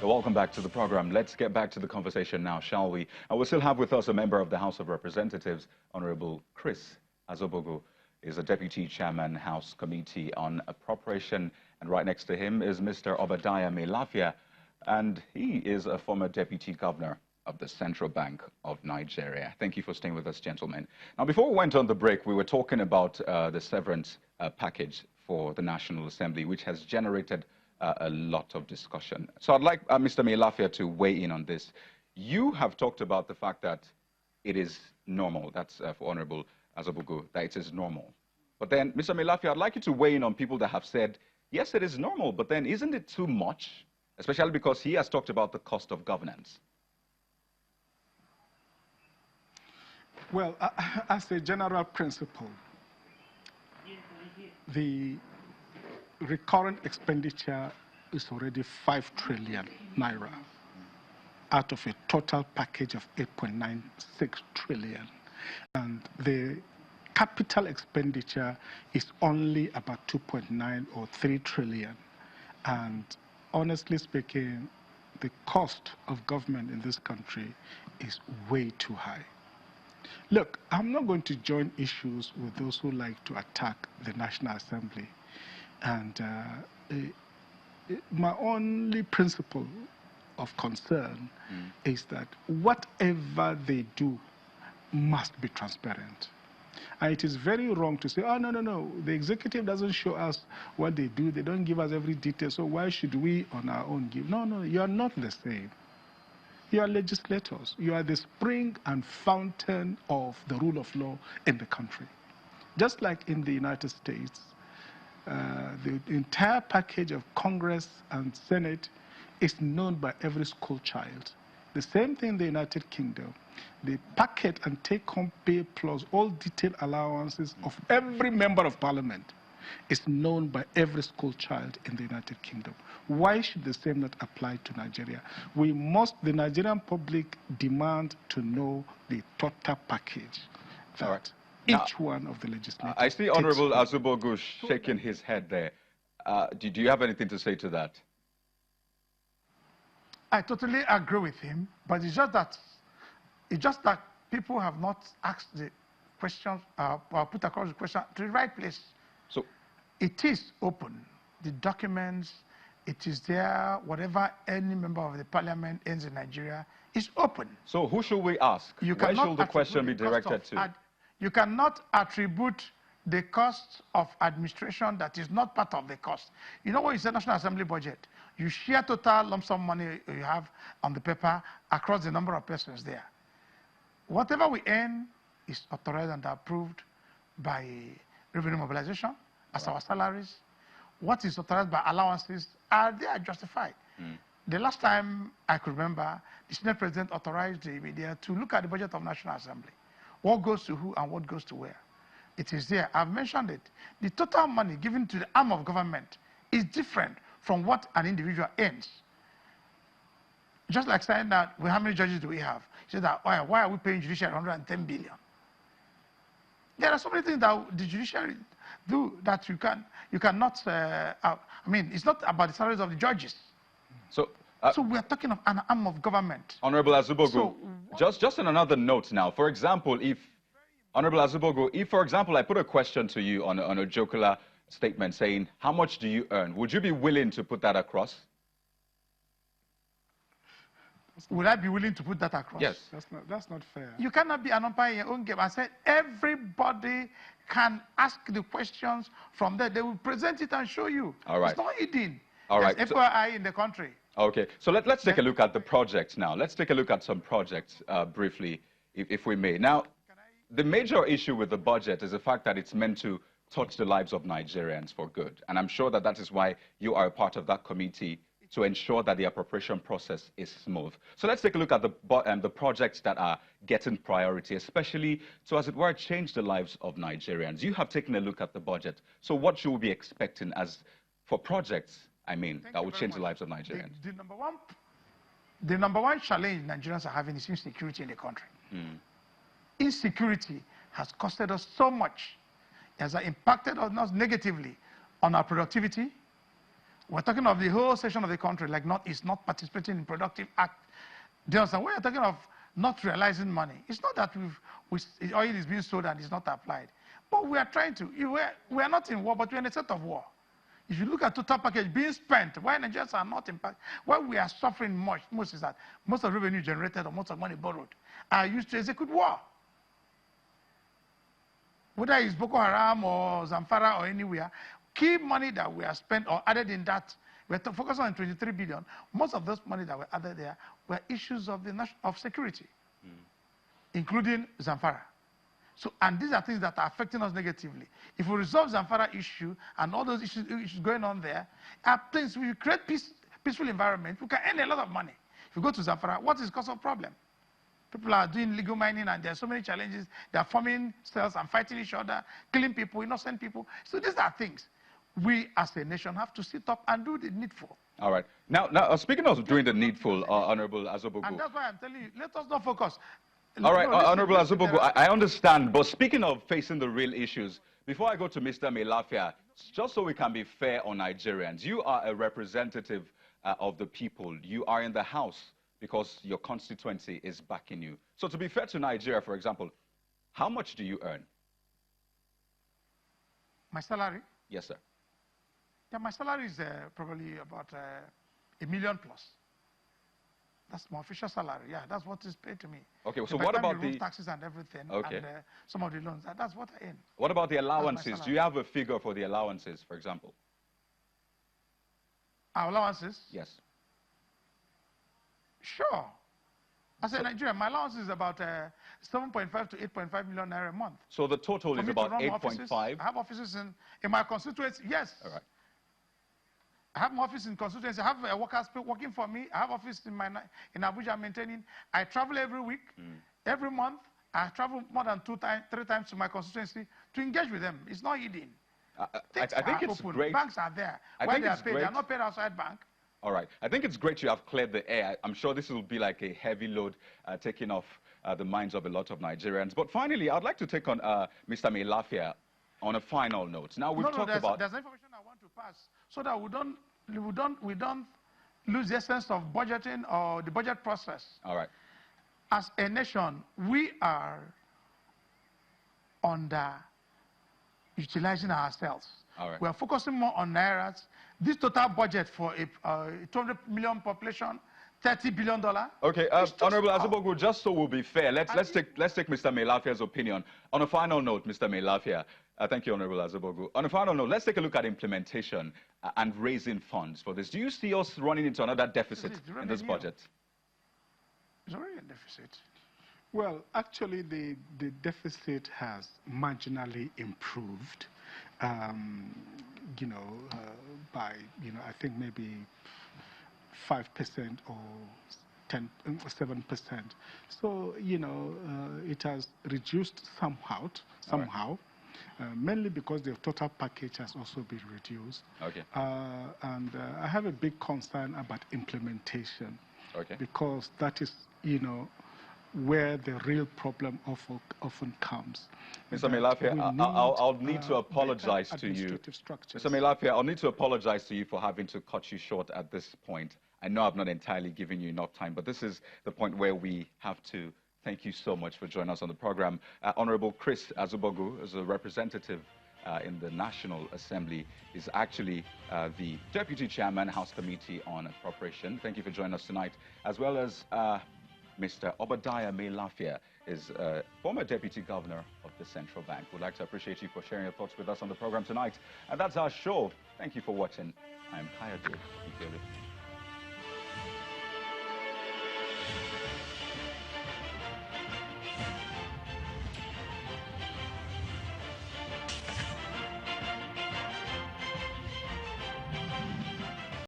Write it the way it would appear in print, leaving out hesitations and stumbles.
So welcome back to the program. Let's get back to the conversation now, shall we? And we still have with us a member of the House of Representatives, Honorable Chris Azobogu, is a Deputy Chairman, House Committee on Appropriation. And right next to him is Mr. Obadiah Melafia, and he is a former Deputy Governor of the Central Bank of Nigeria. Thank you for staying with us, gentlemen. Now, before we went on the break, we were talking about the severance package for the National Assembly, which has generated a lot of discussion. So I'd like Mr. Melafia to weigh in on this. You have talked about the fact that it is normal, that's for Honorable Azobogu, that it is normal. But then, Mr. Melafia, I'd like you to weigh in on people that have said, yes, it is normal, but then isn't it too much? Especially because he has talked about the cost of governance. Well, as a general principle, the recurrent expenditure is already 5 trillion naira out of a total package of 8.96 trillion. And the capital expenditure is only about 2.9 or 3 trillion. And honestly speaking, the cost of government in this country is way too high. Look, I'm not going to join issues with those who like to attack the National Assembly. And my only principle of concern is that whatever they do must be transparent. And it is very wrong to say, oh, no, the executive doesn't show us what they do. They don't give us every detail, so why should we on our own give? No, you are not the same. You are legislators. You are the spring and fountain of the rule of law in the country. Just like in the United States, the entire package of Congress and Senate is known by every school child. The same thing in the United Kingdom. The packet and take-home pay plus all detailed allowances of every member of parliament is known by every school child in the United Kingdom. Why should the same not apply to Nigeria? The Nigerian public demand to know the total package that each one of the legislators. I see Honorable Azobogu shaking his head there. Do you have anything to say to that? I totally agree with him, but it's just that people have not asked the questions or put across the question to the right place. So it is open. The documents, it is there. Whatever any member of the parliament ends in Nigeria is open. So who should we ask? Where should the question be directed to? You cannot attribute the cost of administration that is not part of the cost. You know what is the National Assembly budget? You share total lump sum money you have on the paper across the number of persons there. Whatever we earn is authorized and approved by revenue mobilization as our salaries. What is authorized by allowances they are justified. The last time I could remember, the Senate President authorized the media to look at the budget of National Assembly. What goes to who and what goes to where. It is there. I've mentioned it. The total money given to the arm of government is different from what an individual earns. Just like saying that, well, how many judges do we have? He said that, why are we paying judiciary 110 billion? There are so many things that the judiciary do that you cannot, I mean, it's not about the salaries of the judges. So we are talking of an arm of government. Honorable Azobogu, just on another note now, for example, Honorable Azobogu, if, for example, I put a question to you on a jocular statement saying, how much do you earn? Would you be willing to put that across? Would I be willing to put that across? Yes. That's not fair. You cannot be an umpire in your own game. I said everybody can ask the questions from there. They will present it and show you. All right. It's not hidden. All right. There's FYI in the country. Okay. So let's take a look at the projects now. Let's take a look at some projects briefly, if we may. Now, the major issue with the budget is the fact that it's meant to touch the lives of Nigerians for good. And I'm sure that is why you are a part of that committee to ensure that the appropriation process is smooth. So let's take a look at the projects that are getting priority, especially to, as it were, change the lives of Nigerians. You have taken a look at the budget. So what should we be expecting for projects, that will change the lives of Nigerians? The number one challenge Nigerians are having is insecurity in the country. Insecurity has costed us so much. It has impacted on us negatively on our productivity, We're talking of the whole section of the country, like Northeast, not participating in productive act. Do you understand? We're talking of not realizing money. It's not that oil is being sold and it's not applied. But we are trying to. We are not in war, but we're in a state of war. If you look at total package being spent, why Nigerians are not impacted, why we are suffering most is that most of the revenue generated or most of the money borrowed are used to execute war. Whether it's Boko Haram or Zamfara or anywhere, key money that we have spent or added in that, we're focusing on 23 billion. Most of those money that were added there were issues of security, including Zamfara. So, and these are things that are affecting us negatively. If we resolve Zamfara issue and all those issues going on there, things we create peaceful environment, we can earn a lot of money. If you go to Zamfara, what is the cause of problem? People are doing legal mining and there are so many challenges. They are forming cells and fighting each other, killing people, innocent people. So these are things we as a nation have to sit up and do the needful. All right. Now speaking of doing the needful, Honorable Azobogu. And that's why I'm telling you, let us not focus. All right, Honorable Azobogu, I understand, but speaking of facing the real issues, before I go to Mr. Melafia, just so we can be fair on Nigerians, you are a representative of the people. You are in the House because your constituency is backing you. So to be fair to Nigeria, for example, how much do you earn? My salary? Yes, sir. Yeah, my salary is probably about $1 million plus. That's my official salary. Yeah, that's what is paid to me. Okay, so what about the taxes and everything? Okay. And some of the loans. That's what I earn. What about the allowances? Do you have a figure for the allowances, for example? Our allowances? Yes. Sure. As a Nigerian, my allowance is about 7.5 to 8.5 million naira a month. So the total is about 8.5? I have offices in my constituency, yes. All right. I have my office in constituency. I have workers working for me. I have office in Abuja maintaining. I travel every week, every month. I travel more than 3 times to my constituency to engage with them. It's not hidden. I think it's open. great. Banks are there. Why they are paid? They are not paid outside bank. All right. I think it's great you have cleared the air. I'm sure this will be like a heavy load taking off the minds of a lot of Nigerians. But finally, I'd like to take on Mr. Melafia on a final note. Now, we've talked about... There's information I want to pass so that we don't lose the essence of budgeting or the budget process. All right. As a nation, we are utilizing ourselves. All right. We are focusing more on nairas. This total budget for a 200 million population, $30 billion. Okay, Honorable Azobogu, just so we'll be fair, let's take Mr. Melafia's opinion. On a final note, Mr. Melafia, thank you, Honorable Azobogu. On a final note, let's take a look at implementation and raising funds for this. Do you see us running into another deficit in this budget? It's already a deficit. Well, actually, the deficit has marginally improved, by, I think maybe 5% or 7%. So, it has reduced somehow, Right. Mainly because the total package has also been reduced. Okay. And I have a big concern about implementation. Okay. Because that is, where the real problem often comes. Mr. Melafia, I'll need to apologize to you. Mr. Melafia, I'll need to apologize to you for having to cut you short at this point. I know I've not entirely given you enough time, but this is the point where we have to thank you so much for joining us on the program. Honorable Chris Azobogu, as a representative in the National Assembly, is actually the Deputy Chairman, House Committee on Appropriation. Thank you for joining us tonight, as well as Mr. Obadiah Melafia is former Deputy Governor of the Central Bank. We'd like to appreciate you for sharing your thoughts with us on the program tonight. And that's our show. Thank you for watching. I'm Kayode Ikele.